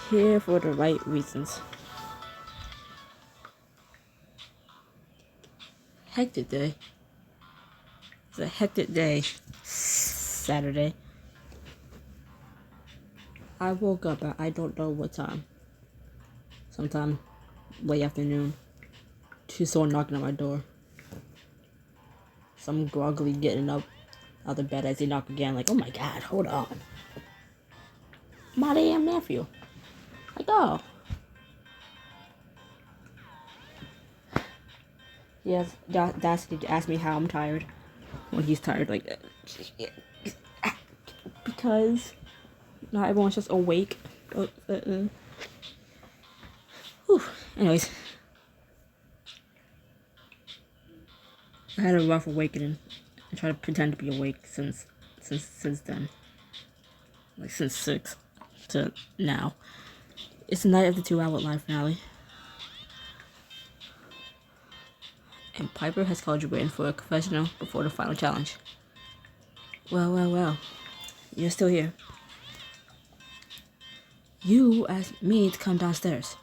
here for the right reasons. Hectic day. It's a hectic day. Saturday. I woke up at I don't know what time. Sometime late afternoon. To someone knocking on my door. Some groggily getting up out of bed as they knock again, like, oh my god, hold on. My damn nephew. Like, oh. Yes, that's to ask me how I'm tired. When he's tired, like, because not everyone's just awake. Whew. Anyways. I had a rough awakening. I try to pretend to be awake since then. Like since 6 to now. It's the night of the 2-hour live finale. And Piper has called you in for a confessional before the final challenge. Well. You're still here. You asked me to come downstairs.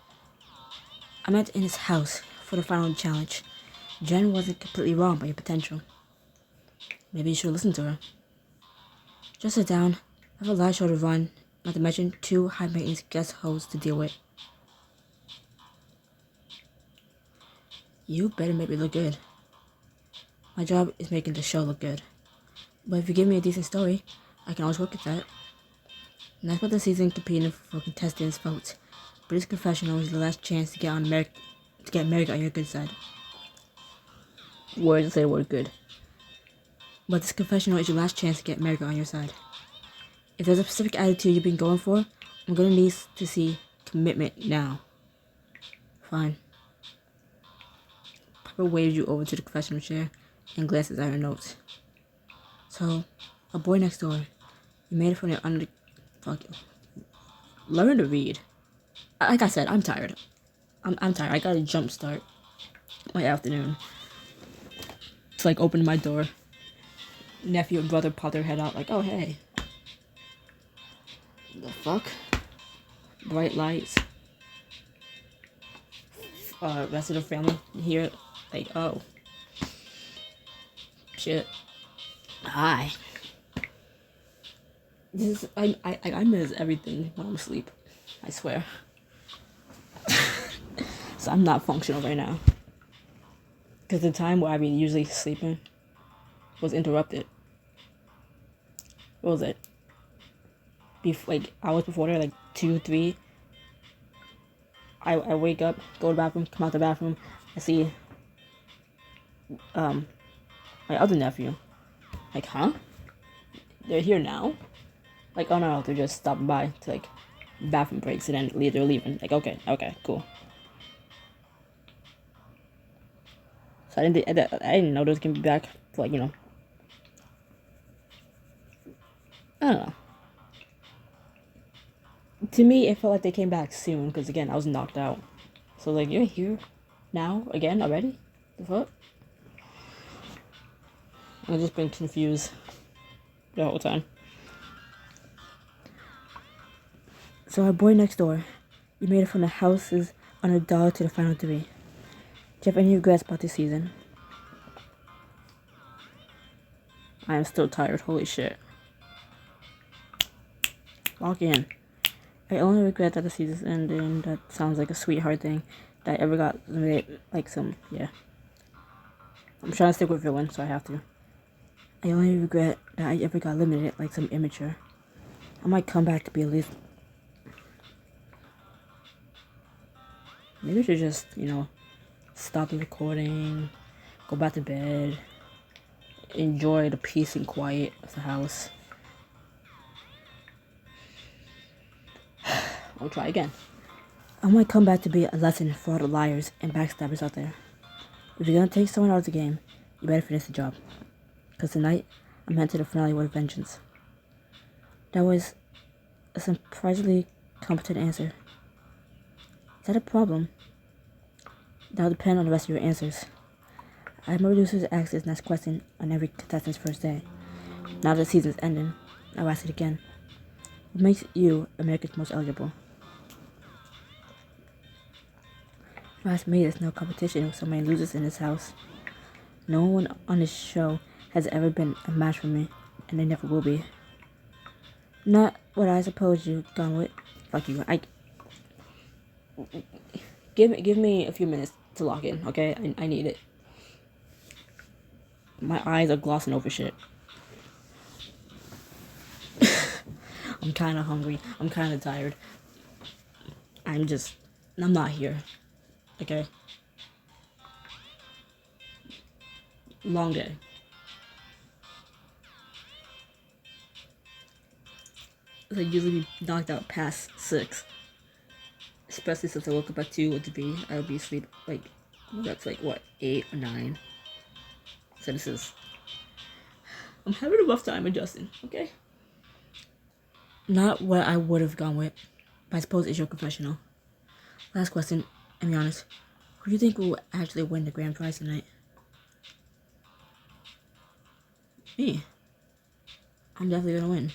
I met in his house for the final challenge. Jen wasn't completely wrong about your potential. Maybe you should listen to her. Just sit down. I have a live show to run, not to mention 2 high-maintenance guest hosts to deal with. You better make me look good. My job is making the show look good. But if you give me a decent story, I can always work at that. And that's what the season competing for contestants votes. But this confessional is the last chance to get America on your good side. Words say the word good. But this confessional is your last chance to get America on your side. If there's a specific attitude you've been going for, I'm gonna need to see commitment now. Fine. Papa waved you over to the confessional chair and glances at her notes. So, a boy next door. You made it from your fuck you. Learn to read. Like I said, I'm tired. I'm tired. I gotta jumpstart my afternoon. It's like opening my door. Nephew and brother pop their head out like, oh hey. The fuck? Bright lights. Rest of the family here, like, oh. Shit. Hi. This is, I miss everything when I'm asleep. I swear. So I'm not functional right now. Because the time where I'd be usually sleeping was interrupted. What was it? Like hours before there, like 2, 3. I wake up, go to the bathroom, come out the bathroom, I see my other nephew. Like, huh? They're here now? Like, oh no, they're just stopping by to like bathroom breaks and then they're leaving. Like, okay, cool. So I didn't know they was gonna be back for like, I don't know. To me, it felt like they came back soon, because again, I was knocked out. So like, you're here now, again, already? The fuck? I've just been confused the whole time. So our boy next door, you made it from the houses on a dog to the final 3. Do you have any regrets about this season? I am still tired, holy shit. Walk in. I only regret that the season's ending. That sounds like a sweetheart thing that I ever got like some, yeah. I'm trying to stick with villain, so I have to. I only regret that I ever got limited like some immature. I might come back to be at least. Maybe I should just, stop the recording, go back to bed, enjoy the peace and quiet of the house. I'll try again. I might come back to be a lesson for all the liars and backstabbers out there. If you're gonna take someone out of the game, you better finish the job. Because tonight, I'm headed to the finale with vengeance. That was a surprisingly competent answer. Is that a problem? That'll depend on the rest of your answers. I have my producers ask this next question on every contestant's first day. Now that the season's ending, I'll ask it again. What makes you America's most eligible? Last me, there's no competition with so many losers in this house. No one on this show has ever been a match for me, and they never will be. Not what I suppose you've gone with. Fuck you. Give me a few minutes to log in, okay? I need it. My eyes are glossing over shit. I'm kind of hungry. I'm kind of tired. I'm not here. Okay? Long day. I usually be knocked out past 6. Especially since I woke up at 2 with the B. I'll be asleep that's 8 or 9. So I'm having a rough time adjusting, okay? Not what I would have gone with, but I suppose it's your confessional. Last question, and be honest. Who do you think will actually win the grand prize tonight? Me. I'm definitely gonna win.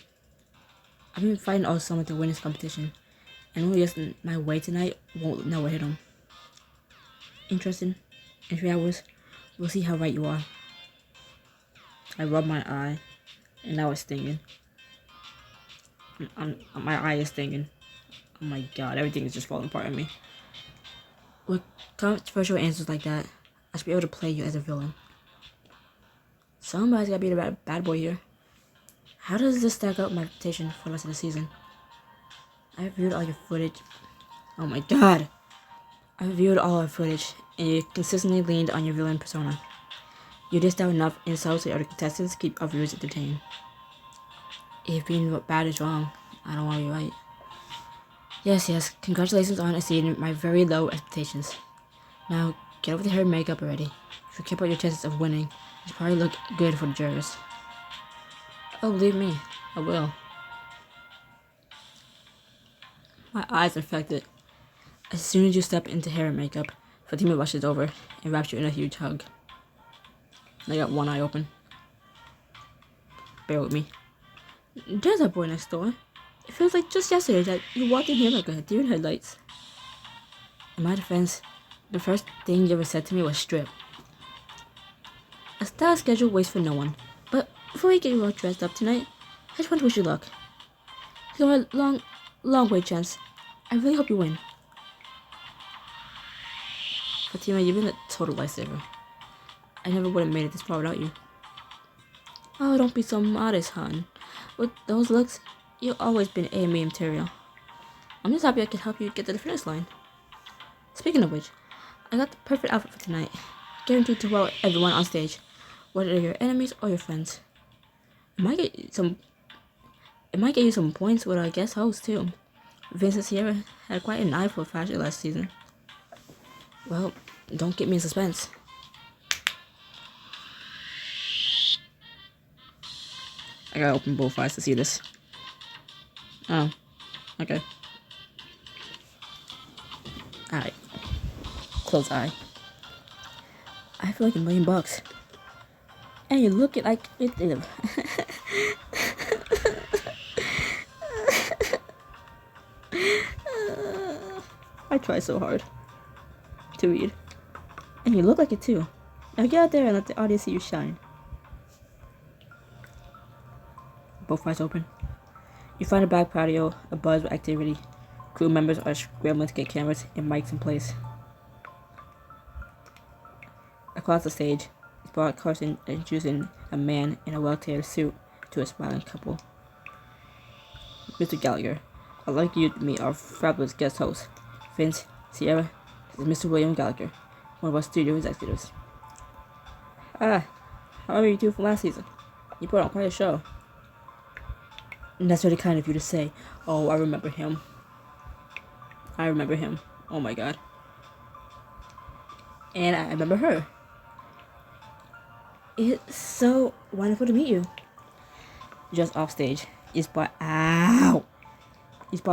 I've been fighting all summer to win this competition, and only just my way tonight won't never hit him. Interesting. In 3 hours, we'll see how right you are. I rubbed my eye, and now it's stinging. My eye is stinging. Oh my god, everything is just falling apart on me. With controversial answers like that, I should be able to play you as a villain. Somebody's gotta be the bad boy here. How does this stack up my reputation for the rest of the season? I viewed all your footage. Oh my god! I viewed all our footage, and you consistently leaned on your villain persona. You dished out enough insults to other contestants to keep our viewers entertained. If being bad is wrong, I don't want to be right. Yes, congratulations on exceeding my very low expectations. Now, get over the hair and makeup already. If you keep up your chances of winning, you probably look good for the jurors. Oh, believe me, I will. My eyes are affected. As soon as you step into hair and makeup, Fatima rushes over and wraps you in a huge hug. I got one eye open. Bear with me. There's that boy next door. It feels like just yesterday that you walked in here like a deer in headlights. In my defense, the first thing you ever said to me was strip. A style schedule waits for no one. But before we get you all dressed up tonight, I just want to wish you luck. It's gonna be a long wait, Chance. I really hope you win. Fatima, you've been a total lifesaver. I never would have made it this far without you. Oh, don't be so modest, hon. With those looks, you've always been A&E material. I'm just happy I could help you get to the finish line. Speaking of which, I got the perfect outfit for tonight. Guaranteed to wow everyone on stage, whether they're your enemies or your friends. It might get you some points with our guest host too. Vincent Sierra had quite an eye for fashion last season. Well, don't get me in suspense. I gotta open both eyes to see this. Oh, okay. Alright. Close eye. I feel like $1,000,000. And you look like it. I try so hard to read. And you look like it too. Now get out there and let the audience see you shine. Both eyes open. You find a back patio abuzz with activity. Crew members are scrambling to get cameras and mics in place. Across the stage, Bart Carson introducing a man in a well-tailored suit to a smiling couple. Mr. Gallagher, I'd like you to meet our fabulous guest host, Vince Sierra. This is Mr. William Gallagher, one of our studio executives. How are you two from last season? You put on quite a show. And that's really kind of you to say. Oh, I remember him. Oh my god. And I remember her. It's so wonderful to meet you. Just off stage, you spot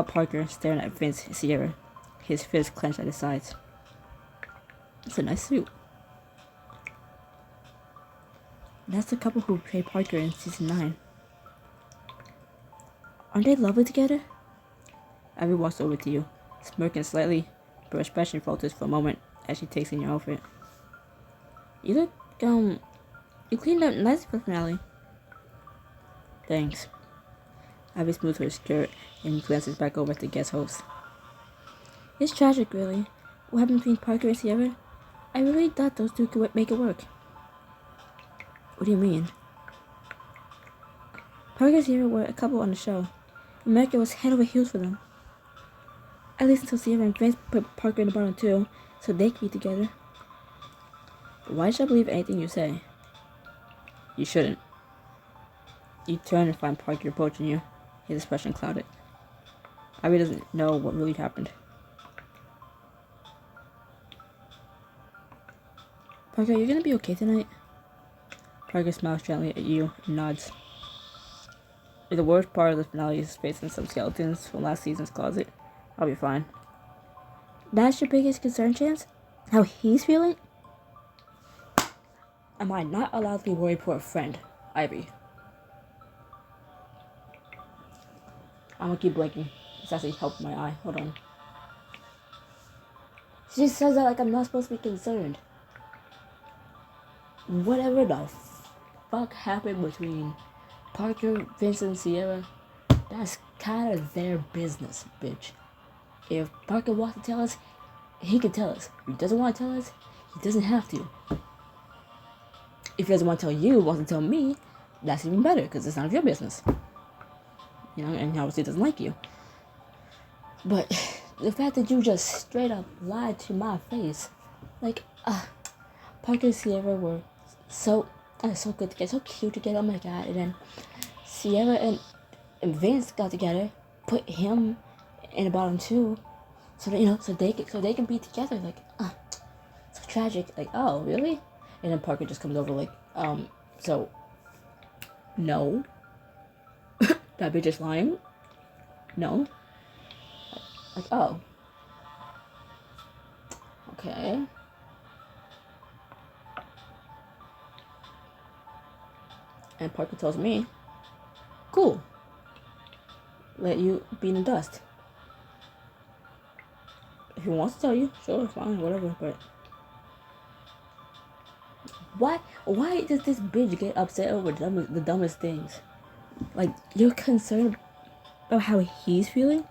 Parker staring at Vince Sierra, his fists clenched at his sides. It's a nice suit. That's the couple who played Parker in season 9. Aren't they lovely together? Abby walks over to you, smirking slightly, but her expression falters for a moment as she takes in your outfit. You look, you cleaned up nicely for the finale. Thanks. Ivy smooths her skirt and glances back over at the guest host. It's tragic, really. What happened between Parker and Sierra? I really thought those two could make it work. What do you mean? Parker and Sierra were a couple on the show. America was head over heels for them. At least until Sierra and Vince put Parker in the bottom too, so they could be together. But why should I believe anything you say? You shouldn't. You turn and find Parker approaching you, his expression clouded. Ivy doesn't know what really happened. Parker, are you gonna be okay tonight? Parker smiles gently at you and nods. If the worst part of the finale is facing some skeletons from last season's closet, I'll be fine. That's your biggest concern, Chance? How he's feeling? Am I not allowed to be worried for a friend, Ivy? I'm gonna keep blinking. It's actually helping my eye. Hold on. She says that like I'm not supposed to be concerned. Whatever the fuck happened between Parker, Vincent, and Sierra, that's kind of their business, bitch. If Parker wants to tell us, he can tell us. If he doesn't want to tell us, he doesn't have to. If he doesn't want to tell you, wants to tell me, that's even better, because it's none of your business. You know, and he obviously doesn't like you. But the fact that you just straight up lied to my face, like, Parker and Sierra were so good together, so cute together, oh my god, and then Sierra and Vince got together, put him in the bottom too, so that, you know, so they can be together, like, so tragic, like, oh, really? And then Parker just comes over like, so, no. That bitch is lying? No. Like, oh. Okay. And Parker tells me, cool. Let you be in the dust. If he wants to tell you, sure, fine, whatever, but why does this bitch get upset over the dumbest things? Like, you're concerned about how he's feeling?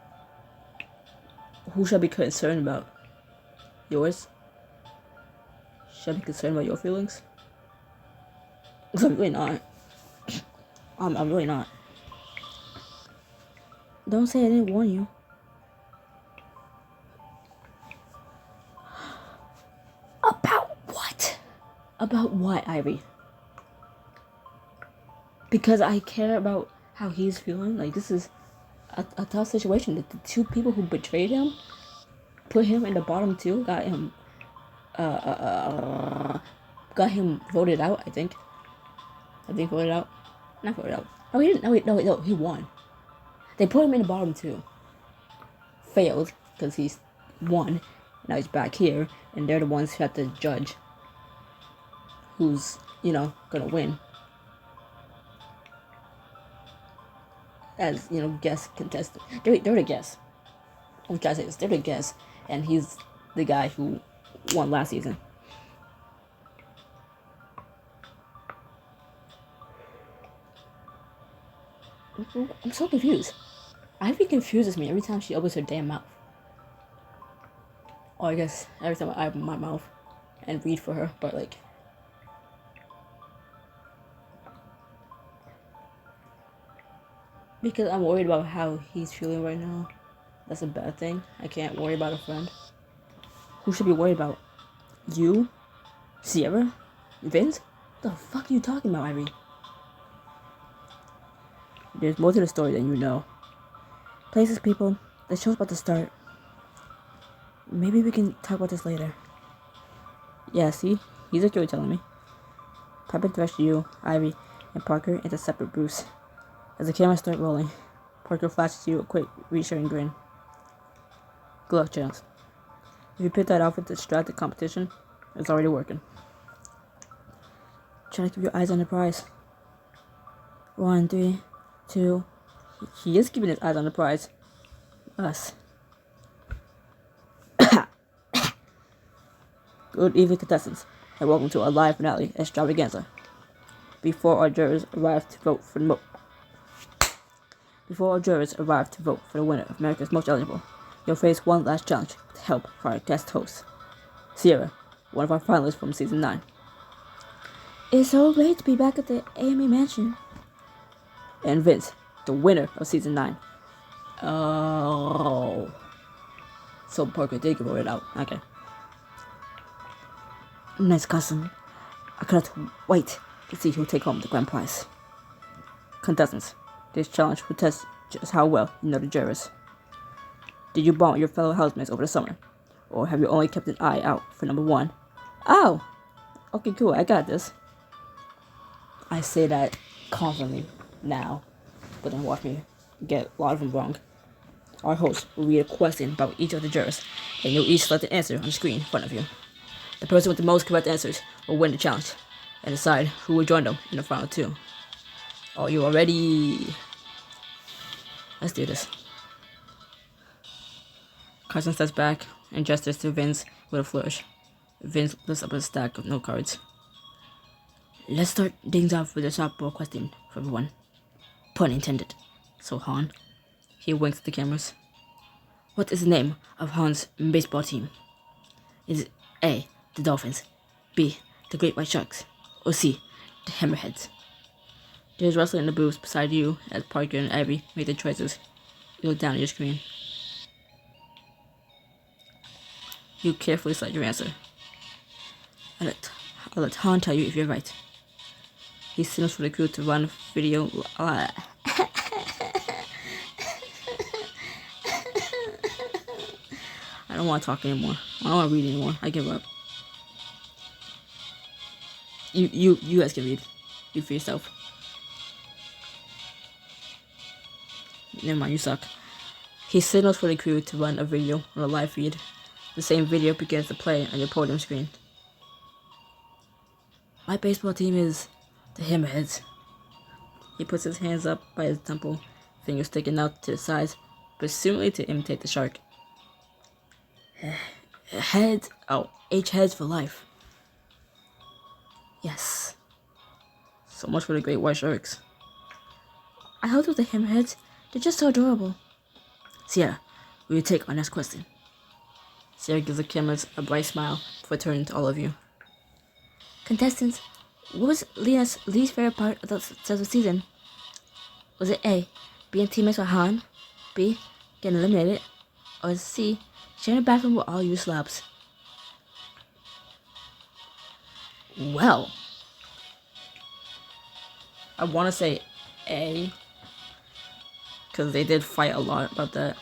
Who should I be concerned about? Yours? Should I be concerned about your feelings? Because I'm really not. I'm really not. Don't say I didn't warn you. About what? About what, Ivy? Because I care about how he's feeling. Like, this is a tough situation. The two people who betrayed him, put him in the bottom two, got him voted out, I think. Voted out. Not voted out. Oh, he didn't. No, he won. They put him in the bottom two. Failed, because he's won. Now he's back here, and they're the ones who have to judge who's, you know, gonna win. As, you know, guest contestant. They're the guests. I'm trying to say this. They're the guests, and he's the guy who won last season. I'm so confused. Ivy confuses me every time she opens her damn mouth. Or I guess every time I open my mouth and read for her, but like, because I'm worried about how he's feeling right now. That's a bad thing. I can't worry about a friend. Who should be worried about? You? Sierra? Vince? What the fuck are you talking about, Ivy? There's more to the story than you know. Places, people. The show's about to start. Maybe we can talk about this later. Yeah, see? He's okay with telling me. Piper threshed you, Ivy, and Parker into separate booths. As the cameras start rolling, Parker flashes you a quick, reassuring grin. Good luck, Chance. If you picked that outfit to distract the competition, it's already working. Try to keep your eyes on the prize. 1, 3, 2. He is keeping his eyes on the prize. Us. Good evening, contestants, and welcome to our live finale extravaganza. Before our jurors arrive to vote for the winner of America's Most Eligible, you'll face one last challenge with help from our guest host, Sierra, one of our finalists from season 9. It's so great to be back at the AME Mansion. And Vince, the winner of season 9. Oh. So Parker did get voted out. Okay. Nice cousin. I cannot wait to see who'll take home the grand prize. Contestants, this challenge will test just how well you know the jurors. Did you bond with your fellow housemates over the summer? Or have you only kept an eye out for number 1? Oh! Okay, cool, I got this. I say that confidently now, but then watch me get a lot of them wrong. Our host will read a question about each of the jurors, and you'll each select an answer on the screen in front of you. The person with the most correct answers will win the challenge, and decide who will join them in the final 2. Are you all ready? Let's do this. Carson steps back and gestures to Vince with a flourish. Vince lifts up a stack of note cards. Let's start things off with a softball question for everyone. Pun intended. So Han. He winks at the cameras. What is the name of Han's baseball team? Is it A, the Dolphins, B, the Great White Sharks, or C, the Hammerheads? There's wrestling in the booths beside you as Parker and Abby make their choices. You look down at your screen. You carefully select your answer. I'll let Han tell you if you're right. He signals for the crew to run video. I don't want to talk anymore. I don't want to read anymore. I give up. You guys can read. Read for yourself. Never mind, you suck. He signals for the crew to run a video on a live feed. The same video begins to play on your podium screen. My baseball team is the Hammerheads. He puts his hands up by his temple, fingers sticking out to the sides, presumably to imitate the shark. Heads, H-heads for life. Yes. So much for the Great White Sharks. I held with the Hammerheads. They're just so adorable. Sierra, will you take our next question? Sierra gives the cameras a bright smile before turning to all of you. Contestants, what was Lena's least favorite part of the season? Was it A, being teammates with Han, B, getting eliminated, or C, sharing a bathroom with all you slobs? Well, I want to say A, because they did fight a lot about that.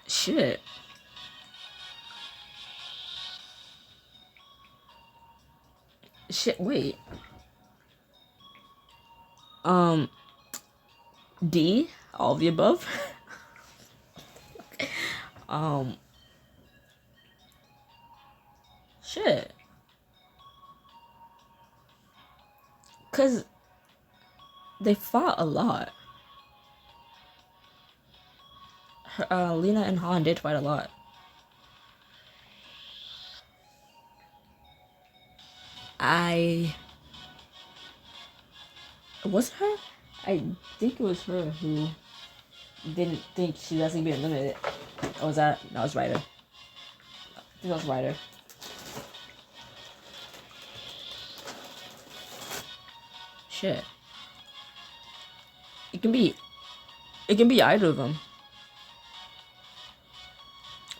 Shit. Wait. D, all of the above. Shit. Cause they fought a lot. Lena and Han did fight a lot. Was it her? I think it was her who didn't think she wasn't being eliminated. Or was that? No, it was Ryder. I think it was Ryder. Shit. It can be either of them.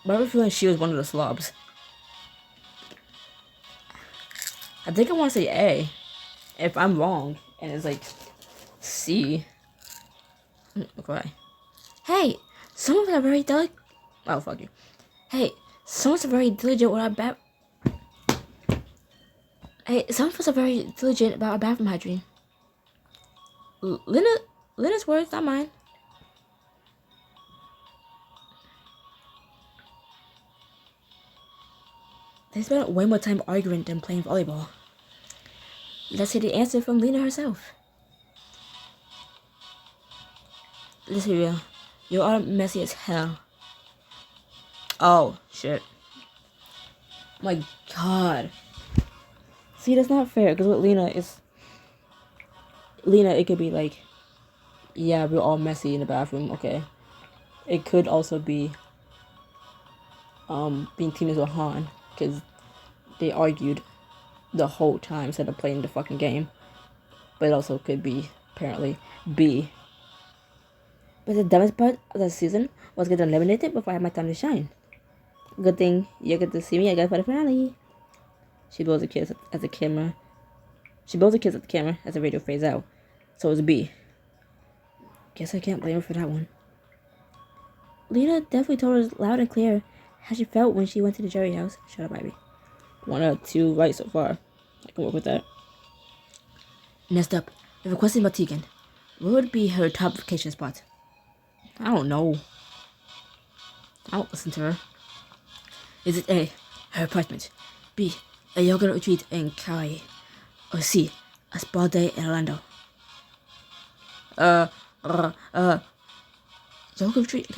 But I have a feeling she was one of the slobs. I think I want to say A. If I'm wrong, and it's like C. Okay. Hey, some of us are very delicate. Oh, fuck you. Hey, some of us are very diligent with our some of us are very diligent about our bathroom hygiene. Lena's words, not mine. They spent way more time arguing than playing volleyball. Let's hear the answer from Lena herself. Let's be real. You are messy as hell. Oh, shit. My god. See, that's not fair, because with Lena, it could be like, yeah, we're all messy in the bathroom, okay. It could also be, being teammates with Han, because they argued the whole time instead of playing the fucking game. But it also could be, apparently, B. But the dumbest part of the season was getting eliminated before I had my time to shine. Good thing you get to see me again for the finale. She blows a kiss at the camera. She blows a kiss at the camera as the radio fades out. So it's B. Guess I can't blame her for that one. Lena definitely told us loud and clear how she felt when she went to the Jerry house. Shut up, Ivy. 1 out of 2 right so far. I can work with that. Next up, we have a question about Tegan. What would be her top vacation spot? I don't know. I don't listen to her. Is it A, her apartment, B, a yoga retreat in Kauai, or C, a spa day in Orlando? Yoga retreat?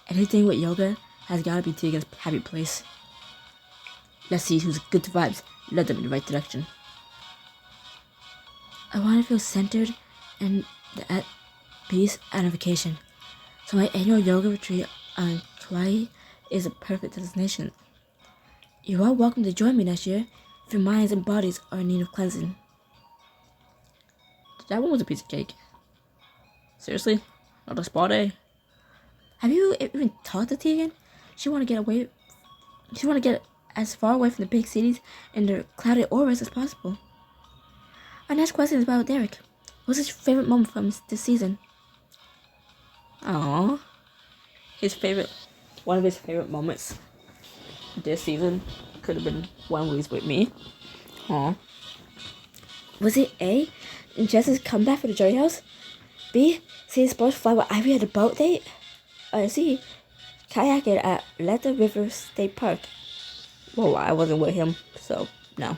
Anything with yoga has gotta be Tegan's happy place. Let's see who's good to vibes. Let them in the right direction. I want to feel centered and at peace and on vacation. So my annual yoga retreat on Kauai is a perfect destination. You're all welcome to join me next year if your minds and bodies are in need of cleansing. That one was a piece of cake. Seriously? Not a spa day? Have you even talked to Tegan? She want to get as far away from the big cities and their clouded auras as possible. Our next question is about Derek. What's his favorite moment from this season? Aww. One of his favorite moments this season could have been when he's with me. Aww. Was it A, Jess's comeback for the Jerry house? B, seeing sports fly with Ivy at a boat date? Or C, kayaking at Letta River State Park? Well, I wasn't with him, so no.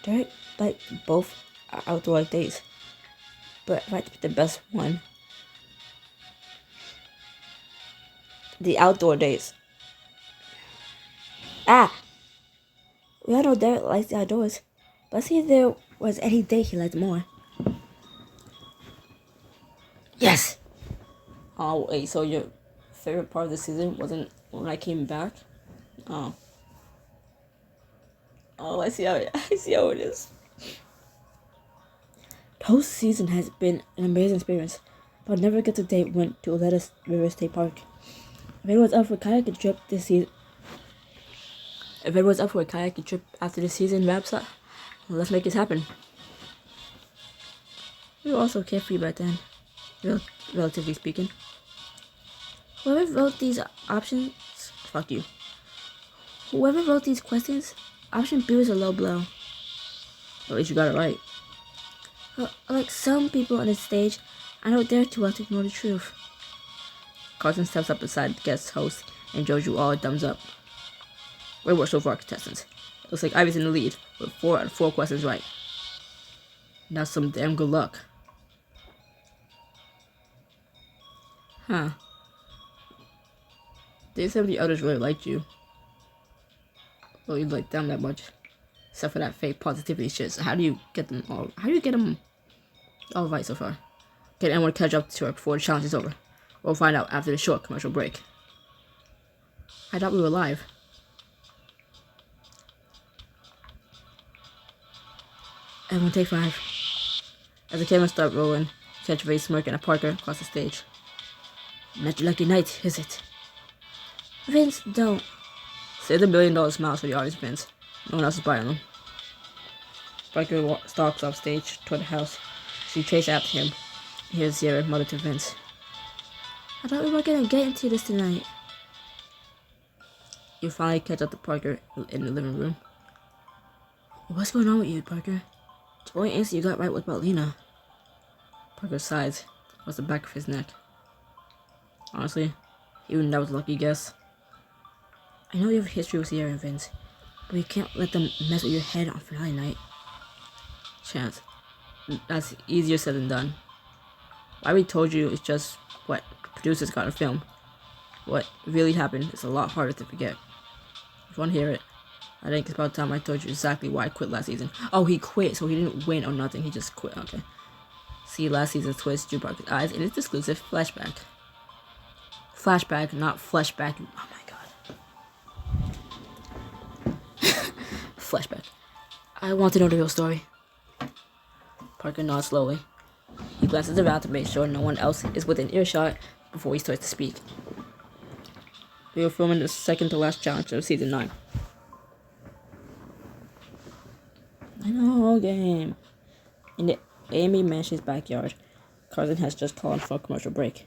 Derek liked both outdoor dates, but if I had to pick the best one, the outdoor dates. We all know Derek likes the outdoors, but let's see if there was any date he liked more. Yes! Oh, wait, so your favorite part of the season wasn't when I came back? Oh, I see how it is. The whole season has been an amazing experience, but I'll never get to date went to Letta River State Park. If anyone's up for a kayaking trip after the season wraps up, well, let's make this happen. We were also carefree back then, relatively speaking. Whoever wrote these options, fuck you. Whoever wrote these questions, option B was a low blow. At least you got it right. Like some people on the stage, I know they're too well to ignore the truth. Carson steps up beside the guest host and shows you all a thumbs up. Great work so far, contestants. It looks like Ivy's in the lead with 4 out of 4 questions right. Now some damn good luck. Huh. They said the others really liked you. Well, you like them that much. Except for that fake positivity shit. So how do you get them all right so far? Can anyone catch up to her before the challenge is over? We'll find out after the short commercial break. I thought we were live. Everyone take 5. As the cameras start rolling, catch Ray smirking at Parker across the stage. Not your lucky night, is it? Vince, don't. Say the $1 million smiles for the audience, Vince. No one else is buying them. Parker stalks off stage toward the house. She chases after him. Here's Sierra, mother to Vince. I thought we were gonna get into this tonight. You finally catch up to Parker in the living room. What's going on with you, Parker? The only answer you got right was about Lena. Parker sighs across the back of his neck. Honestly, even that was a lucky guess. I know you have a history with Sierra and Vince, but you can't let them mess with your head on finale night. Chance, that's easier said than done. Why we told you it's just what producers got to film. What really happened is a lot harder to forget. If you want to hear it, I think it's about time I told you exactly why I quit last season. Oh, he quit, so he didn't win or nothing. He just quit. Okay. See last season's twist, Drew Parker's eyes in its exclusive flashback. Flashback, not flashback. Oh my god. Flashback. I want to know the real story. Parker nods slowly. He glances around to make sure no one else is within earshot before he starts to speak. We are filming the second to last challenge of season 9. I know, game. In the Amy Mansion's backyard, Carson has just called for a commercial break.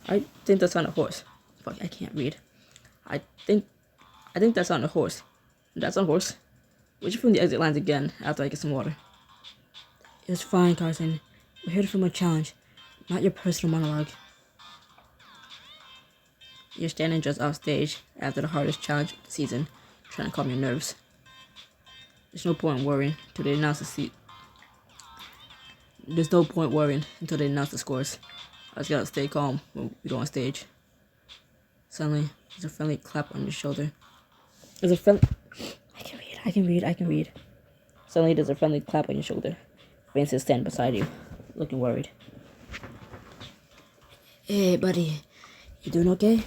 I think that's on a horse. Fuck, I can't read. I think that's on a horse. That's on a horse. We should film the exit lines again after I get some water. It was fine, Carson. We're here to film a challenge, not your personal monologue. You're standing just off stage after the hardest challenge of the season, trying to calm your nerves. There's no point worrying until they announce the scores. I just gotta stay calm when we go on stage. Suddenly, there's a friendly clap on your shoulder. I can read. Suddenly, there's a friendly clap on your shoulder. Vince is standing beside you, looking worried. Hey, buddy. You doing okay?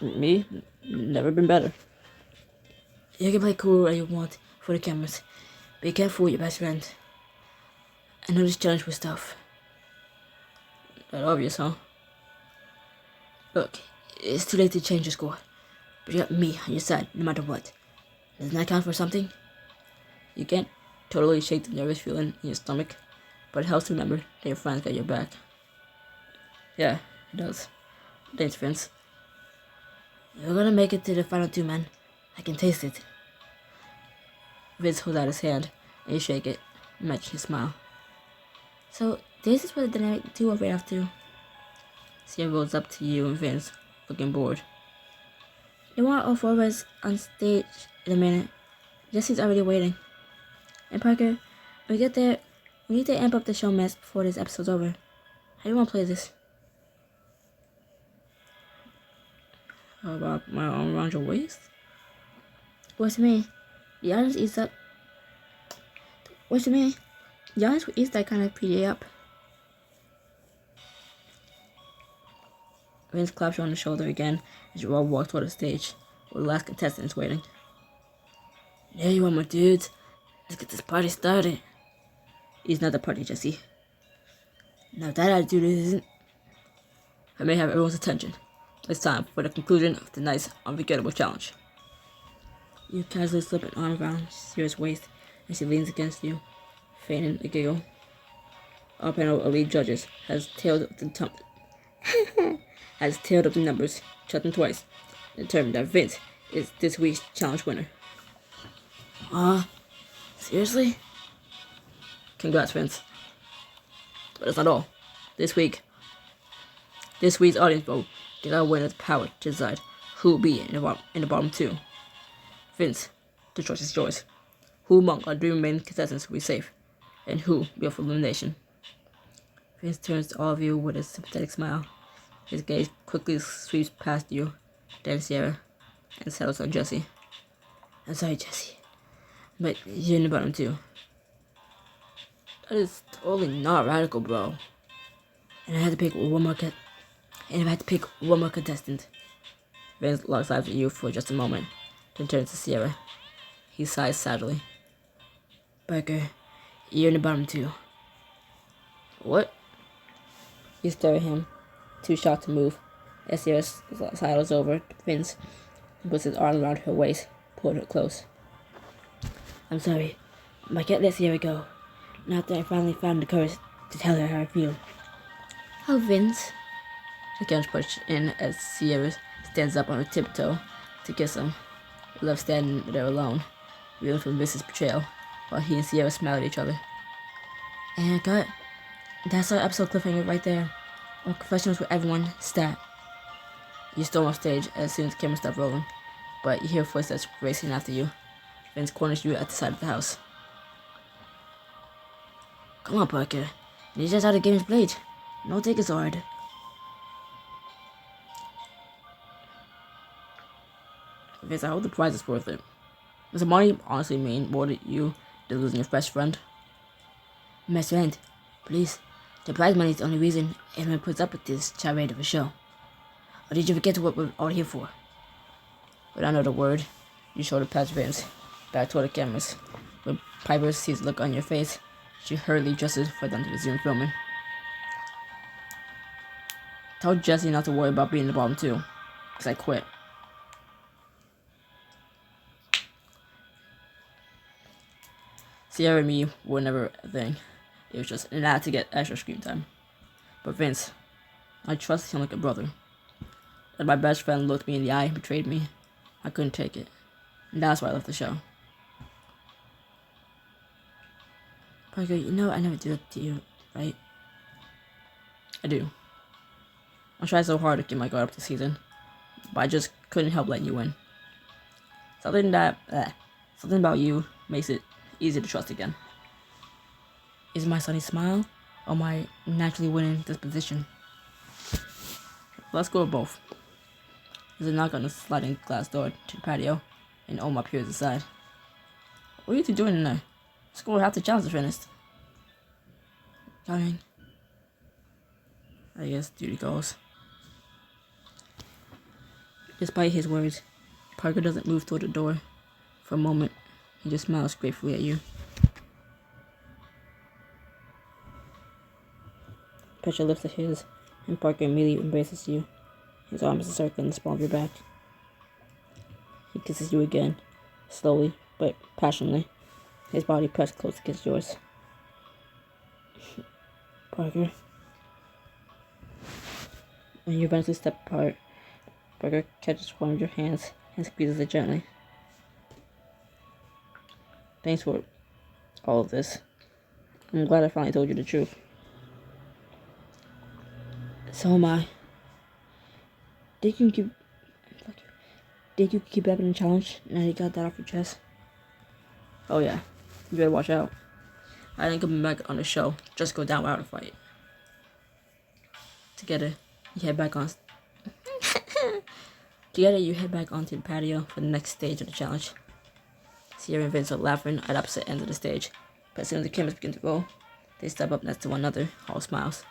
Me? Never been better. You can play cool all you want for the cameras. Be careful with your best friend. I know this challenge was tough. That obvious, huh? Look, it's too late to change your score. But you got me on your side no matter what. Doesn't that count for something? You can't totally shake the nervous feeling in your stomach, but it helps to remember that your friends got your back. Yeah, it does. Thanks, Vince. You're gonna make it to the final 2, man. I can taste it. Vince holds out his hand, and you shake it, matching his smile. So, this is what the dynamic duo right off to. Sierra rolls up to you and Vince, looking bored. You want all 4 of us on stage in a minute. Jesse's already waiting. And Parker, when we get there, we need to amp up the show mess before this episode's over. How do you want to play this? How about my arm around your waist? What's me? The audience eats up. What's me? The audience will eat that kind of PDA up. Vince claps you on the shoulder again as you all walk toward the stage, where the last contestant is waiting. There you are, my dudes. Let's get this party started. It's not the party, Jesse. Now that attitude isn't. I may have everyone's attention. It's time for the conclusion of tonight's unforgettable challenge. You casually slip an arm around Sierra's waist as she leans against you, feigning a giggle. Our panel of elite judges has tailed up the numbers, checked them twice, and determined that Vince is this week's challenge winner. Seriously? Congrats, Vince. But that's not all. This week's audience vote gives our winner the power to decide who will be in the bottom 2. Vince, the choice is yours. Who among our 3 remaining contestants will be safe, and who will be up for elimination? Vince turns to all of you with a sympathetic smile. His gaze quickly sweeps past you, then Sierra, and settles on Jesse. I'm sorry, Jesse, but you're in the bottom 2. That is totally not radical, bro. And I had to pick one more contestant. Vince looks eyes at you for just a moment, then turns to Sierra. He sighs sadly. Parker, you're in the bottom 2. What? You stare at him, too shocked to move, as Sierra sidles over to Vince and puts his arm around her waist, pulling her close. I'm sorry, but I can't let Sierra go. Not that I finally found the courage to tell her how I feel. Oh, Vince. She can't push in as Sierra stands up on her tiptoe to kiss him. Left standing there alone, reeling from Vince's betrayal, while he and Sierra smile at each other. And cut. That's our episode cliffhanger right there. On confessions with everyone, stat. You storm off stage as soon as the camera stops rolling, but you hear footsteps racing after you. Vince corners you at the side of the house. Come on, Parker. You just how the game's played. No, take it so hard. Vince, I hope the prize is worth it. Does the money honestly mean more to you than losing your best friend? Best friend, please. The prize money is the only reason anyone puts up with this charade of a show. Or did you forget what we're all here for? Without another word, you show the patch Vince back toward the cameras. When Piper sees the look on your face, she hurriedly dresses for them to resume filming. Tell Jesse not to worry about being in the bottom too, because I quit. Sierra and me were never a thing. It was just an ad to get extra screen time. But Vince, I trusted him like a brother. As my best friend looked me in the eye and betrayed me, I couldn't take it. And that's why I left the show. Parker, you know I never do that to you, right? I do. I tried so hard to get my guard up this season, but I just couldn't help letting you win. Something about you makes it easy to trust again. Is it my sunny smile or my naturally winning disposition? Let's go with both. There's a knock on the sliding glass door to the patio, and Oma appears inside. What are you two doing in there? School half the challenge is finished. Coming. I guess duty goes. Despite his words, Parker doesn't move toward the door. For a moment, he just smiles gratefully at you. Pressure lifts at his, and Parker immediately embraces you. His arms encircling the small of your back. He kisses you again, slowly but passionately, his body pressed close against yours. Parker. When you eventually step apart, Parker catches one of your hands and squeezes it gently. Thanks for all of this. I'm glad I finally told you the truth. So am I. Did you keep up in the challenge now you got that off your chest? Oh yeah, you better watch out. I ain't coming back on the show, just go down without a fight. Together, you head back onto the patio for the next stage of the challenge. Sierra and Vince are laughing at opposite ends of the stage, but as soon as the cameras begin to roll, they step up next to one another, all smiles.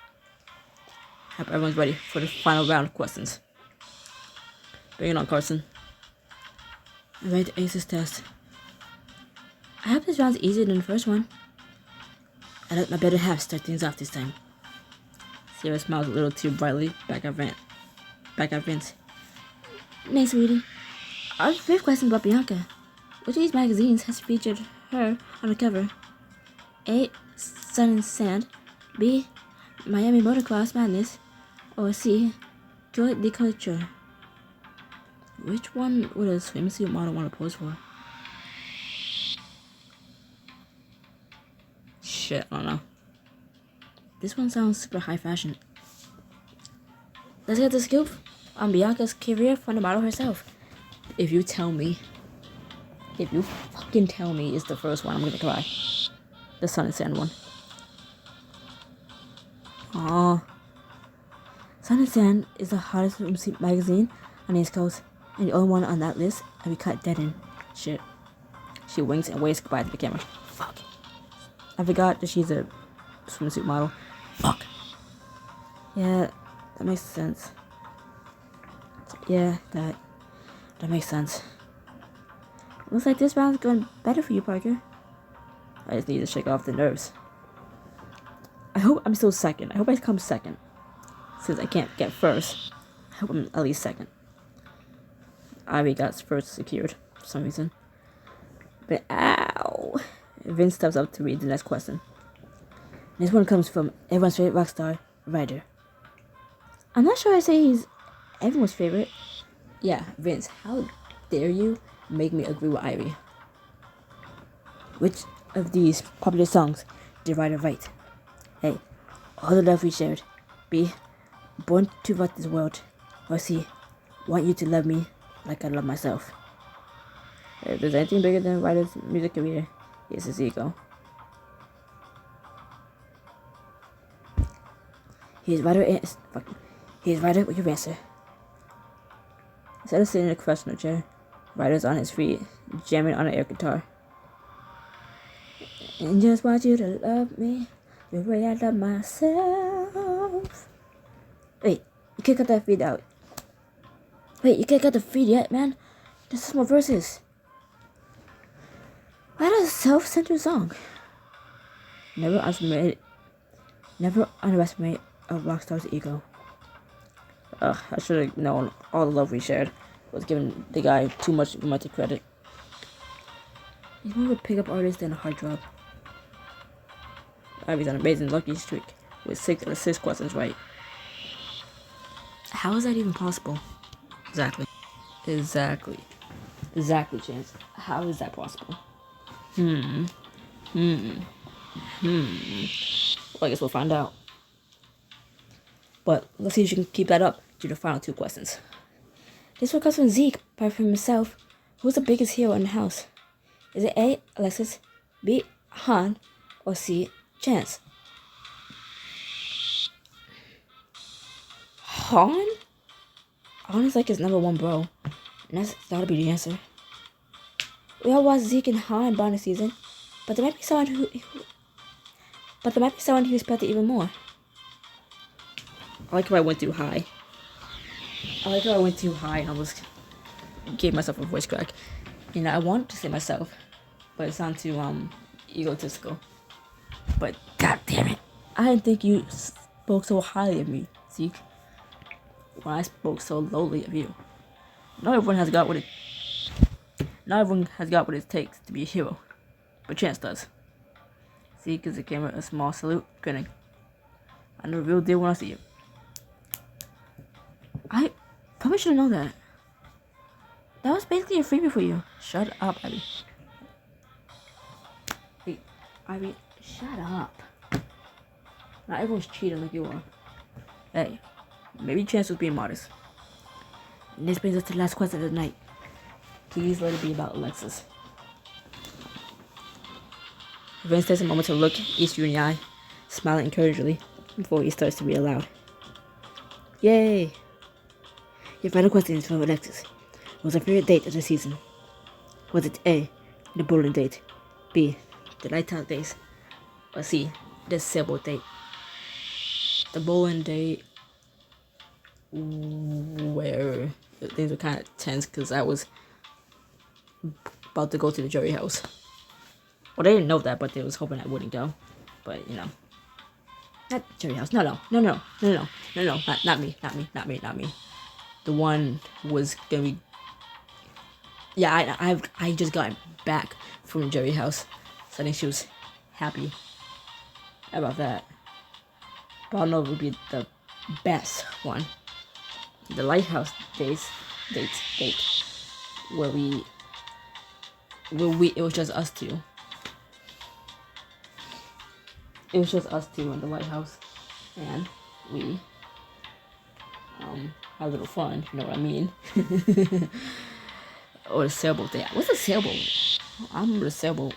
Hope everyone's ready for the final round of questions. Bring it on, Carson. I'm ready to ace this test. I hope this round's easier than the first one. I let my better half start things off this time. Sierra smiles a little too brightly back at Vince. Nay, sweetie. Our fifth question about Bianca. Which of these magazines has featured her on the cover? A. Sun and Sand. B. Miami Motocross Madness. Or C. Joy de Culture. Which one would a swimsuit model want to pose for? Shit, I don't know. This one sounds super high fashion. Let's get the scoop on Bianca's career from the model herself. If you fucking tell me it's the first one, I'm gonna cry. The Sun and Sand one. Aww. Sun and Sand is the hottest swimsuit magazine on the East Coast, and the only one on that list, and we cut dead in. Shit. She winks and waves goodbye to the camera. Fuck. I forgot that she's a swimsuit model. Fuck. Yeah, that makes sense. Yeah, that makes sense. Looks like this round's going better for you, Parker. I just need to shake off the nerves. I hope I'm still second. I hope I come second. Since I can't get first, I hope I'm at least second. Ivy got first secured for some reason. But ow! Vince steps up to read the next question. This one comes from everyone's favorite rock star, Ryder. I'm not sure I say he's everyone's favorite. Yeah, Vince, how dare you make me agree with Ivy? Which of these popular songs did Ryder write? A. All the love we shared. B. Born to rock this world. Or C. Want you to love me like I love myself. If there's anything bigger than Ryder's music career, it's his ego. He's right there. He's right there with your answer. Instead of sitting in a professional chair, Ryder's on his feet, jamming on an air guitar. And just want you to love me the way I love myself. Wait, you can't cut that feed out. Wait, you can't cut the feed yet, man. This is more verses. What a self-centered song. Never underestimate a rock star's ego. I should have known all the love we shared was giving the guy too much romantic credit. He's more of a pickup artist than a heartthrob. Ivy's on an amazing lucky streak with 6 out of 6 questions right. How is that even possible? Exactly, Chance. How is that possible? Well, I guess we'll find out. But let's see if you can keep that up to the final 2 questions. This one comes from Zeke, apart from himself. Who's the biggest hero in the house? Is it A, Alexis, B, Han, or C, Chance? Han? Han is like his #1 bro, and that's gotta be the answer. We all watched Zeke and Han bond this season, but there might be someone who respected even more. I like how I went too high. And almost gave myself a voice crack. You know, I wanted to say myself, but it sounded too egotistical. But god damn it, I didn't think you spoke so highly of me, Zeke. When I spoke so lowly of you. Not everyone has got what it takes to be a hero, but Chance does. Zeke gives the camera a small salute, grinning. I know the real deal when I see you. I probably should have known that. That was basically a freebie for you. Shut up, Ivy. Hey, Ivy, shut up. Not everyone's cheating like you are. Hey, maybe Chance was being modest. And this brings us to the last question of the night. Please let it be about Alexis. Vince takes a moment to look each of you in the eye, smiling encouragingly before he starts to read aloud. Yay! Your final question is from Alexis. What was her favorite date of the season? Was it A, the bowling date, B, the lighthouse days, or C, the sailboat date? The bowling date, where things were kind of tense because I was about to go to the jury house. Well, they didn't know that, but they was hoping I wouldn't go. But, you know. Not jury house. No, not me. The one who was gonna be... Yeah, I just got back from the jury house. So I think she was happy about that. But I don't know if it would be the best one. The lighthouse date, where it was just us two. It was just us two in the lighthouse, and we had a little fun, you know what I mean? Or the sailboat day. What's a sailboat? I remember the sailboat.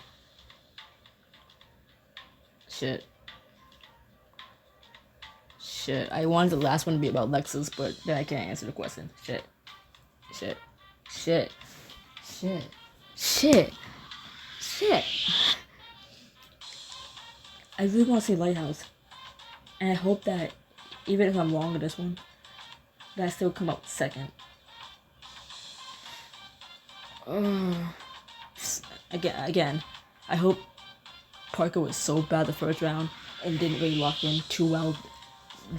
Shit. I wanted the last one to be about Lexus, but then I can't answer the question. Shit. I really want to say lighthouse. And I hope that, even if I'm wrong with this one, that I still come up second. Again, I hope Parker was so bad the first round and didn't really lock in too well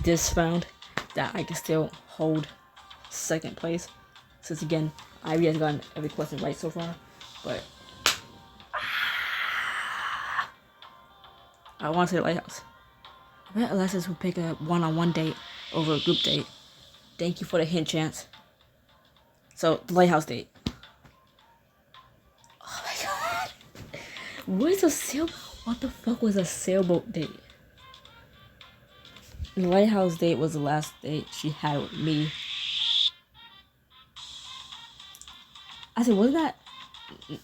this round that I can still hold second place. Since again, Ivy has gotten every question right so far, but I want to say lighthouse. I bet Alexis would pick a one-on-one date over a group date. Thank you for the hint, Chance. So, the lighthouse date. Oh my god! What is a sailboat? What the fuck was a sailboat date? The lighthouse date was the last date she had with me. I said, wasn't that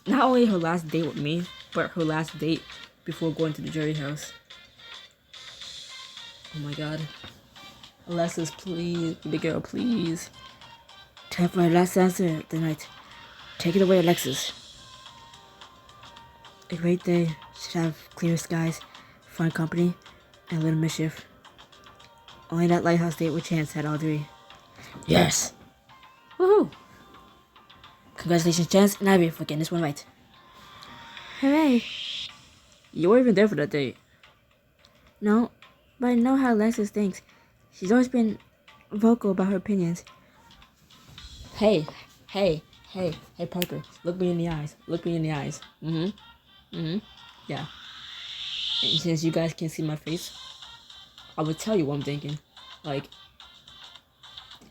not only her last date with me, but her last date before going to the jury house? Oh my god. Alexis, please, baby girl, please. Time for our last answer of the night. Take it away, Alexis. A great day should have clear skies, fun company, and a little mischief. Only that lighthouse date with Chance had all three. Yes! Woohoo! Congratulations, Chance and Ivy, for getting this one right. Hooray! You weren't even there for that date. No, but I know how Alexis thinks. She's always been vocal about her opinions. Hey, Parker, look me in the eyes. Look me in the eyes. Yeah. And since you guys can't see my face, I would tell you what I'm thinking. Like,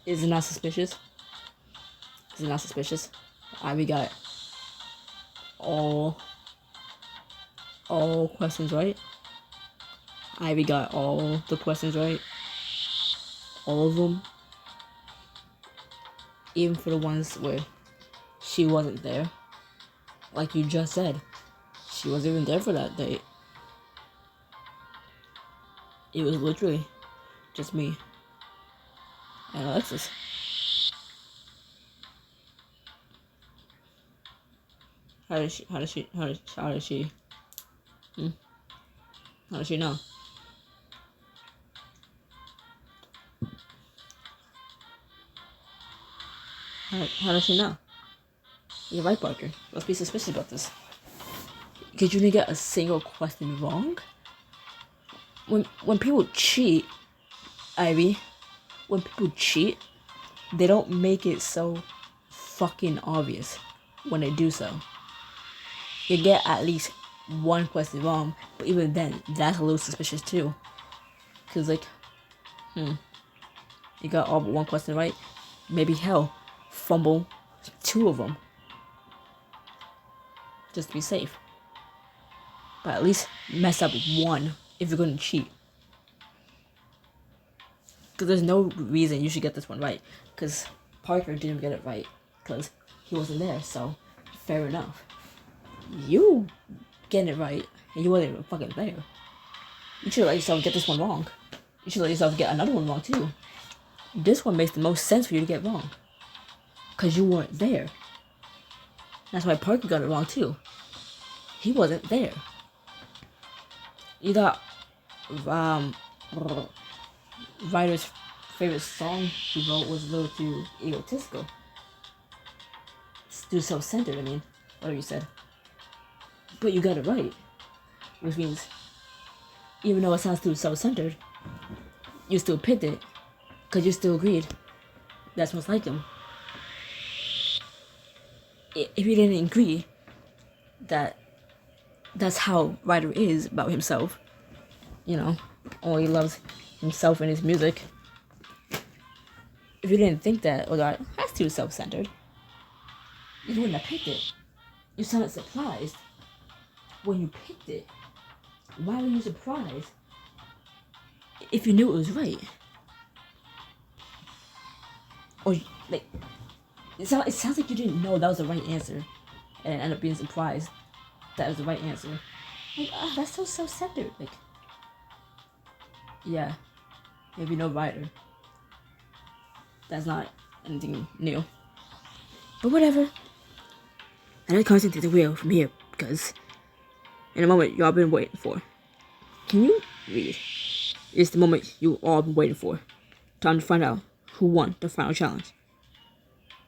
is it not suspicious? Is it not suspicious? We got all questions right. Ivy got all the questions right. All of them. Even for the ones where she wasn't there. Like you just said. She wasn't even there for that date. It was literally just me and Alexis. How does she know? How does she know? How does she know? You're right, Parker. Let's be suspicious about this. Because you didn't get a single question wrong? When people cheat, Ivy, when people cheat, they don't make it so fucking obvious when they do so. You get at least one question wrong, but even then, that's a little suspicious too. Cause like, you got all but one question right. Maybe hell, fumble 2 of them. Just to be safe. But at least mess up 1 if you're gonna cheat. Cause there's no reason you should get this one right. Cause Parker didn't get it right. Cause he wasn't there, so fair enough. You getting it right, and you wasn't even fucking there. You should let yourself get this one wrong. You should let yourself get another one wrong too. This one makes the most sense for you to get wrong. Cause you weren't there. That's why Parker got it wrong too. He wasn't there. You thought writer's favorite song he wrote was a little too egotistical. It's too self-centered, I mean, whatever you said. But you got it right. Which means, even though it sounds too self-centered, you still picked it. Because you still agreed that's what's like him. If you didn't agree that that's how Ryder is about himself, you know, only loves himself and his music. If you didn't think that, or that, that's too self-centered, you wouldn't have picked it. You sounded surprised when you picked it. Why were you surprised if you knew it was right? Or, like, it sounds like you didn't know that was the right answer and ended up being surprised that was the right answer. Like, that's so self-centered. Like, yeah, maybe no writer. That's not anything new. But whatever. I know Carson take the wheel from here because in a moment y'all been waiting for. Can you read? It's the moment you all been waiting for. Time to find out who won the final challenge.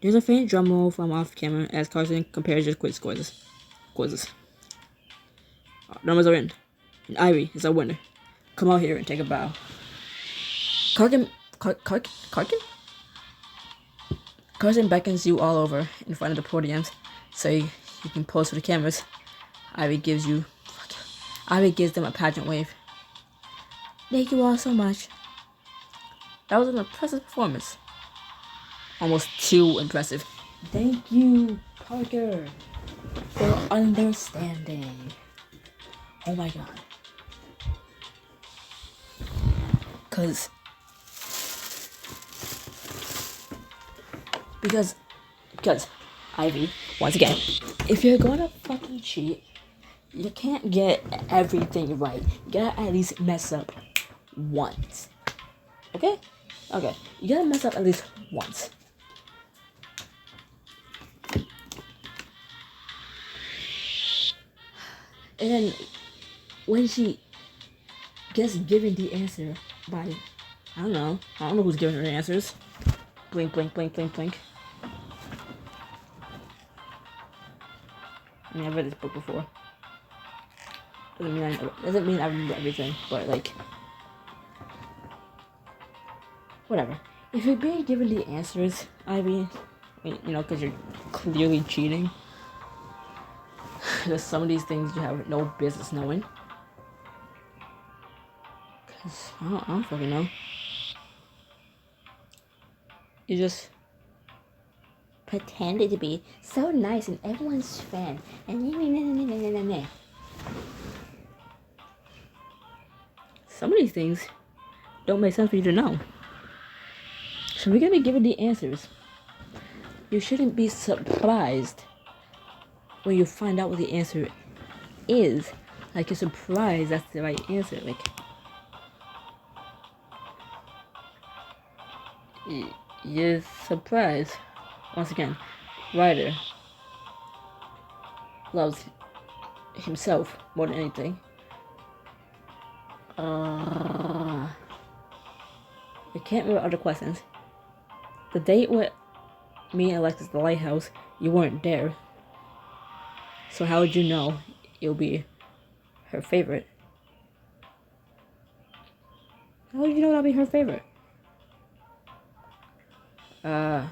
There's a faint drum roll from off camera as Carson compares his quiz scores. Numbers are in, and Ivy is our winner. Come out here and take a bow. Carson beckons you all over in front of the podiums so you can pose for the cameras. Ivy gives them a pageant wave. Thank you all so much. That was an impressive performance. Almost too impressive. Thank you, Parker, for understanding. Oh my god. Because Ivy, once again, if you're gonna fucking cheat, you can't get everything right. You gotta at least mess up once. Okay? Okay, you gotta mess up at least once. And then when she gets given the answer by, I don't know who's giving her the answers. Blink, blink, blink, blink, blink. I mean, I've read this book before. Doesn't mean I remember everything, but like, whatever. If you're being given the answers, Ivy, because you're clearly cheating. There's some of these things you have no business knowing. Cause I don't fucking know. You just pretended to be so nice and everyone's fan. And some of these things don't make sense for you to know. So we're gonna be given the answers. You shouldn't be surprised when you find out what the answer is. Like, you're surprised that's the right answer. Like, you're surprised. Once again, Ryder loves himself more than anything. I can't remember other questions. The date with me and Alexis at the lighthouse, you weren't there. So how would you know you'll be her favorite? How would you know that'll be her favorite? I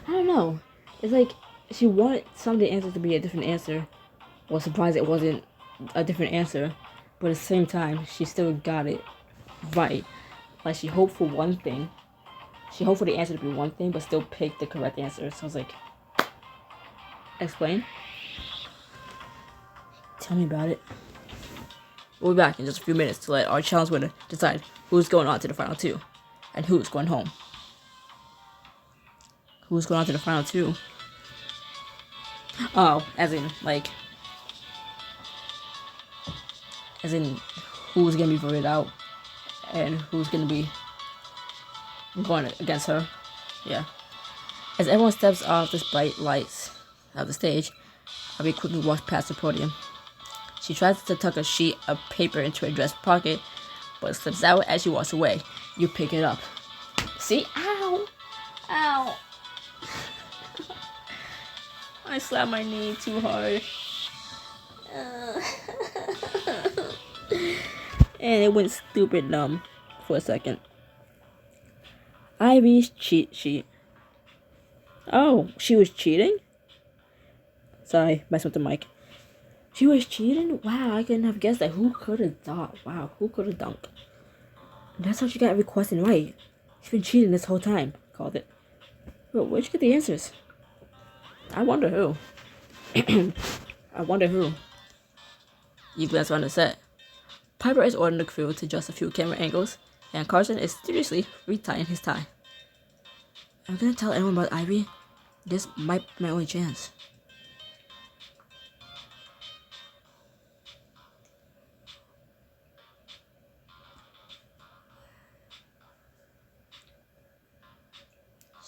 don't know. It's like she wanted some of the answers to be a different answer. Was surprised it wasn't a different answer, but at the same time, she still got it right. Like, she hoped for one thing. She hoped for the answer to be one thing, but still picked the correct answer. So I was like, explain? Tell me about it. We'll be back in just a few minutes to let our challenge winner decide who's going on to the final two and who's going home. Who's going on to the final two? Oh, as in who's gonna be voted out and who's gonna be going against her. Yeah. As everyone steps off the bright lights of the stage, Abby quickly walks past the podium. She tries to tuck a sheet of paper into her dress pocket, but it slips out as she walks away. You pick it up. See? Ow! Ow! I slapped my knee too hard. And it went stupid numb for a second. Ivy's cheat sheet. Oh, she was cheating? Sorry, messed with the mic. She was cheating? Wow, I couldn't have guessed that. Who could have thought? Wow, who could have dunked? That's how she got every question right. She's been cheating this whole time. Called it. But where'd you get the answers? I wonder who. I wonder who. You glance around the set. Piper is ordering the crew to adjust a few camera angles, and Carson is studiously retying his tie. I'm gonna tell everyone about Ivy. This might be my only chance.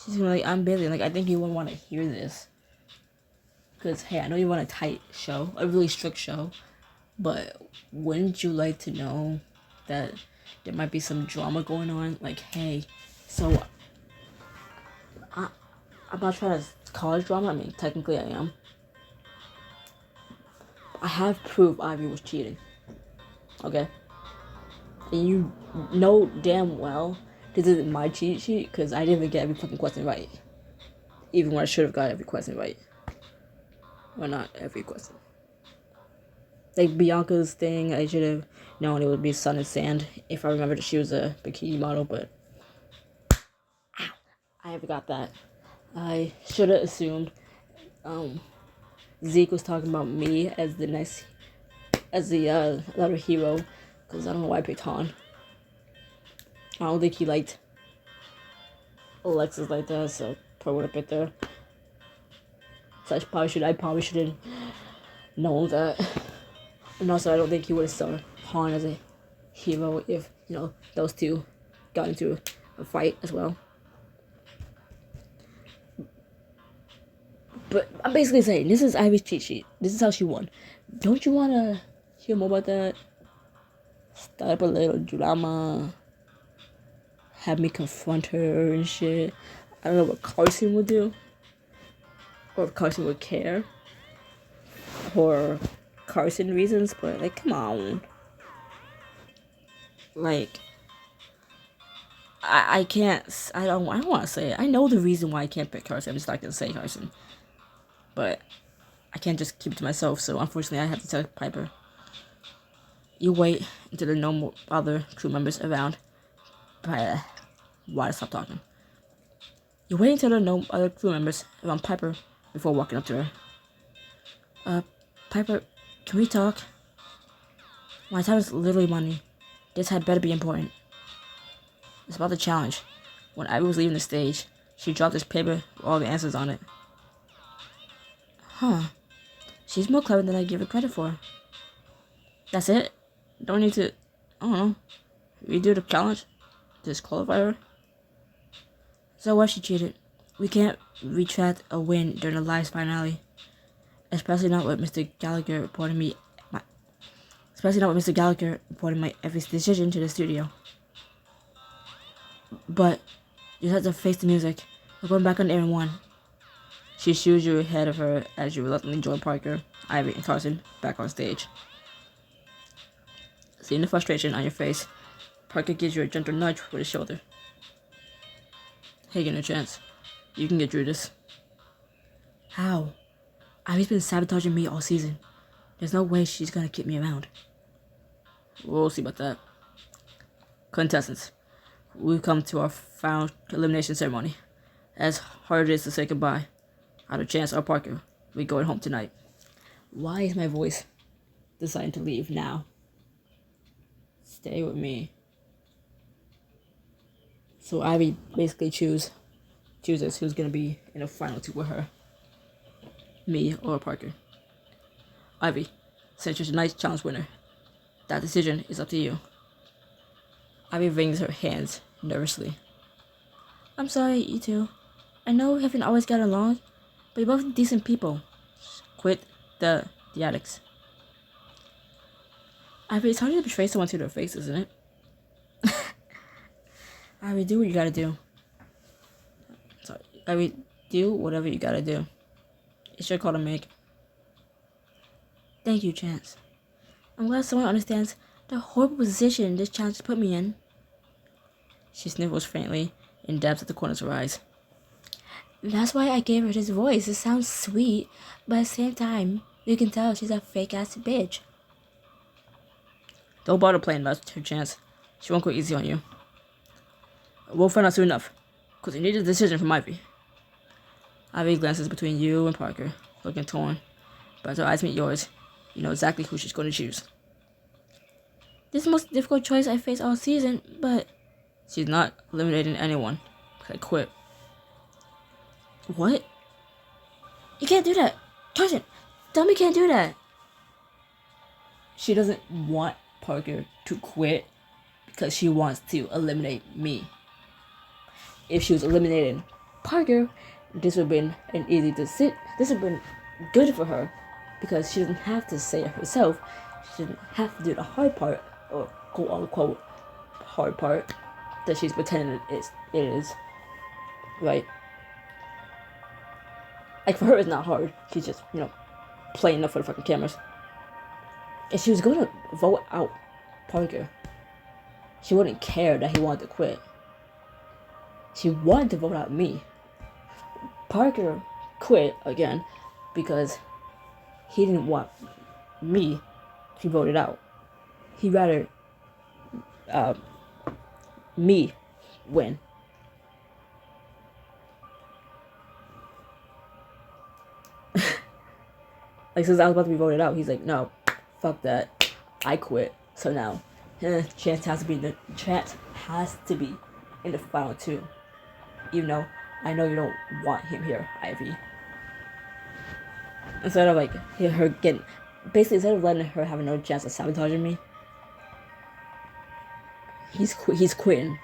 She's gonna be like, I'm busy. Like, I think you wouldn't want to hear this. Because, hey, I know you want a tight show, a really strict show, but wouldn't you like to know that there might be some drama going on? Like, hey, so I'm not trying to call it drama. I mean, technically I am. I have proof Ivy was cheating. Okay? And you know damn well this isn't my cheat sheet because I didn't even get every fucking question right. Even when I should have got every question right. Well, not every question. Like Bianca's thing, I should have known it would be sun and sand if I remembered that she was a bikini model, but ow, I forgot that. I should have assumed Zeke was talking about me as the other hero, because I don't know why I picked Han. I don't think he liked Alexis like that, so probably would have picked her. So I probably should have known that. And also, I don't think he would have saw Han as a hero if, those two got into a fight as well. But I'm basically saying, this is Ivy's cheat sheet. This is how she won. Don't you want to hear more about that? Start up a little drama. Have me confront her and shit. I don't know what Carson would do. Or if Carson would care. For Carson reasons, but like, come on. Like, I can't, I don't want to say it. I know the reason why I can't pick Carson. I'm just not going to say Carson. But I can't just keep it to myself, so unfortunately I have to tell Piper. You wait until there are no more other crew members around. Why did I stop talking? You wait until there are no other crew members around Piper before walking up to her. Piper, can we talk? My time is literally money. This had better be important. It's about the challenge. When Ivy was leaving the stage, she dropped this paper with all the answers on it. Huh. She's more clever than I give her credit for. That's it? Don't need to, I don't know, redo the challenge? Disqualify her? So what, she cheated? We can't retract a win during the live finale. Especially not with Mr. Gallagher reporting my every decision to the studio. But you just have to face the music. We're going back on air in 1. She shoos you ahead of her as you reluctantly join Parker, Ivy, and Carson back on stage. Seeing the frustration on your face, Parker gives you a gentle nudge with his shoulder. Hey, get a chance. You can get through this. How? Ivy's been sabotaging me all season. There's no way she's gonna keep me around. We'll see about that. Contestants, we've come to our final elimination ceremony. As hard as it is to say goodbye, either Chance or Parker, we're going home tonight. Why is my voice deciding to leave now? Stay with me. So Ivy basically chooses who's gonna be in the final 2 with her. Me or Parker. Ivy, since you're tonight's challenge winner, that decision is up to you. Ivy wrings her hands nervously. I'm sorry, you two. I know we haven't always gotten along, but you're both decent people. Quit the addicts. Ivy, it's hard to betray someone to their face, isn't it? Ivy, do what you gotta do. Sorry. Ivy, do whatever you gotta do. It's your call to make. Thank you, Chance. I'm glad someone understands the horrible position this challenge put me in. She sniffles faintly and dabs at the corners of her eyes. That's why I gave her this voice. It sounds sweet, but at the same time, you can tell she's a fake-ass bitch. Don't bother playing about her, Chance. She won't go easy on you. We'll find out soon enough, because you need a decision from Ivy. Ivy glances between you and Parker, looking torn. But as her eyes meet yours, you know exactly who she's going to choose. This is the most difficult choice I faced all season, but... She's not eliminating anyone. I quit. What? You can't do that. Carson, tell me you can't do that. She doesn't want Parker to quit because she wants to eliminate me. If she was eliminating Parker, this would have been an easy decision. This would have been good for her because she doesn't have to say it herself. She doesn't have to do the hard part, or quote unquote hard part that she's pretending it is. Right? Like, for her it's not hard. She's just, playing enough for the fucking cameras. If she was going to vote out Parker, she wouldn't care that he wanted to quit. She wanted to vote out me. Parker quit again because he didn't want me to vote it out. He'd rather me win. Like, since I was about to be voted out, he's like, no, fuck that. I quit. So now, Chance has to be in the final 2. Even though I know you don't want him here, Ivy. Instead of her getting basically, instead of letting her have another chance of sabotaging me, he's quitting.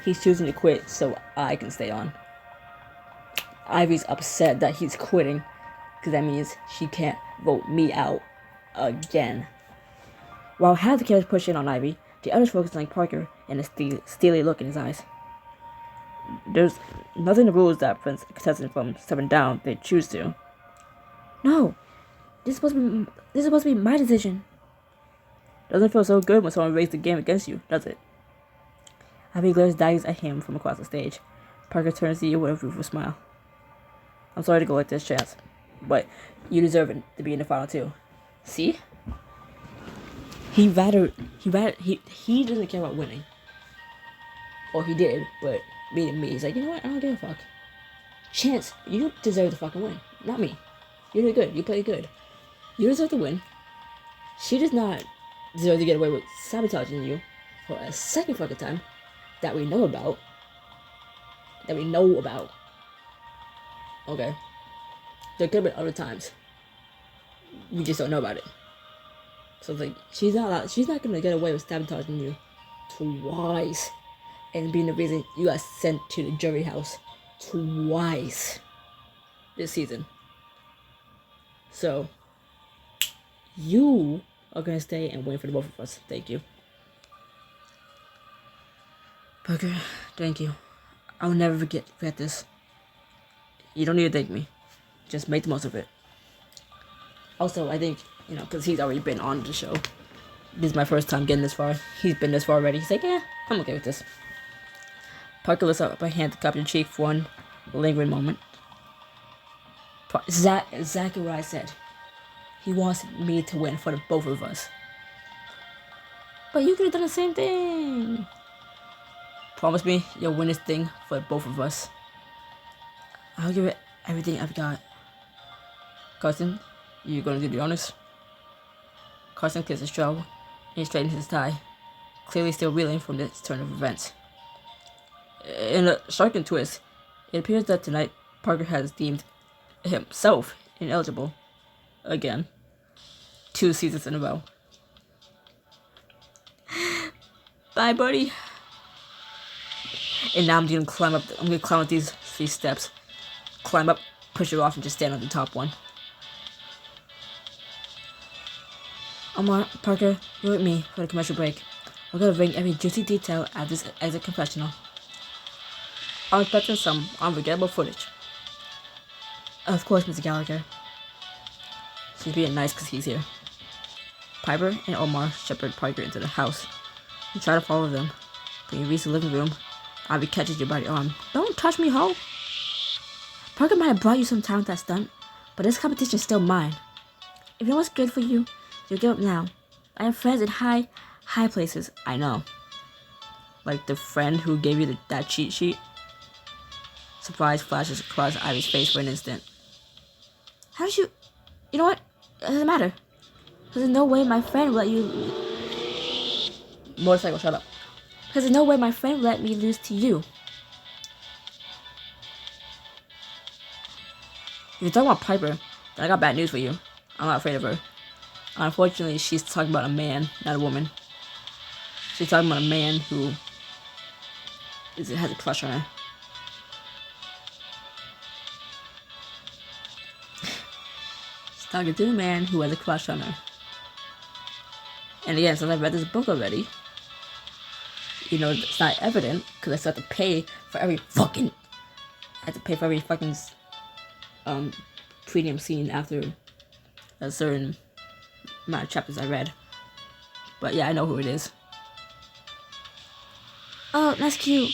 He's choosing to quit so I can stay on. Ivy's upset that he's quitting, because that means she can't vote me out again. While half the cameras push in on Ivy, the others focus on Parker and a steely look in his eyes. There's nothing in the rules that prevents a contestant from stepping down if they choose to. No, this is supposed to be my decision. Doesn't feel so good when someone raised the game against you, does it? Ivy glares daggers at him from across the stage. Parker turns to you with a rueful smile. I'm sorry to go like this, Chance, but you deserve it to be in the final too. See? He doesn't care about winning. Or he did, but beating me, he's like, you know what? I don't give a fuck. Chance, you deserve to fucking win, not me. You did good. You played good. You deserve to win. She does not deserve to get away with sabotaging you for a second fucking time that we know about. Okay. There could have been other times. We just don't know about it. So it's like, she's not gonna get away with sabotaging you twice and being the reason you got sent to the jury house twice this season. So, you are gonna stay and wait for the both of us. Thank you. Parker, thank you. I'll never forget this. You don't need to thank me. Just make the most of it. Also, I think, because he's already been on the show. This is my first time getting this far. He's been this far already. He's like, yeah, I'm okay with this. Parker lifts up a hand to cup your cheek for one lingering moment. Exactly what I said. He wants me to win for the both of us. But you could have done the same thing. Promise me you'll win this thing for both of us. I'll give it everything I've got. Carson, you gonna do the honors? Carson clears his jaw and he straightens his tie, clearly still reeling from this turn of events. In a shocking twist, it appears that tonight Parker has deemed himself ineligible again. 2 seasons in a row. Bye, buddy. And now I'm gonna climb up these 3 steps. Climb up, push it off, and just stand on the top one. Omar, Parker, you're with me for the commercial break. We're gonna bring every juicy detail at this exit confessional. I'm expecting some unforgettable footage. Of course, Mr. Gallagher. She's being nice because he's here. Piper and Omar shepherd Parker into the house. You try to follow them. When you reach the living room, Ivy catches you by the arm. Don't touch me, ho! Parker might have brought you some talent that stunt, but this competition's still mine. If you know what's good for you, you'll give up now. I have friends in high places, I know. Like the friend who gave you that cheat sheet. Surprise flashes across Ivy's face for an instant. How did you... You know what? It doesn't matter. Because there's no way my friend let you... Motorcycle, shut up. Because there's no way my friend let me lose to you. If you're talking about Piper, then I got bad news for you. I'm not afraid of her. Unfortunately, she's talking about a man, not a woman. She's talking about a man who has a crush on her. She's talking to a man who has a crush on her. And again, since I've read this book already, it's not evident because I still have to pay for every fucking premium scene after a certain amount of chapters I read. But yeah, I know who it is. Oh, that's cute.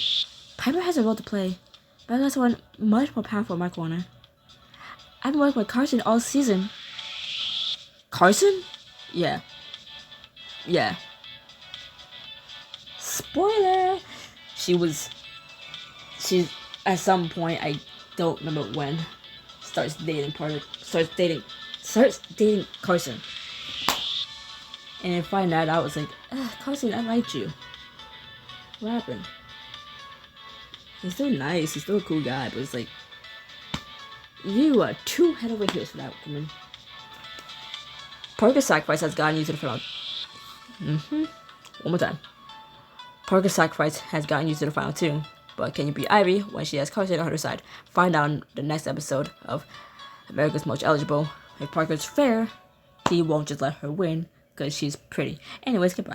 Piper has a role to play, but I got someone much more powerful in my corner. I've been working with Carson all season. Carson? Yeah. Spoiler! She's at some point, I don't remember when, starts dating Carson. And then find out, I was like, Carson, I liked you. What happened? He's still nice, he's still a cool guy, but it's like, you are too head over heels for that woman. Parker's sacrifice has gotten you to the final. One more time. Parker's sacrifice has gotten you to the final two. But can you beat Ivy when she has Carson on her side? Find out in the next episode of America's Most Eligible. If Parker's fair, he won't just let her win because she's pretty. Anyways, goodbye.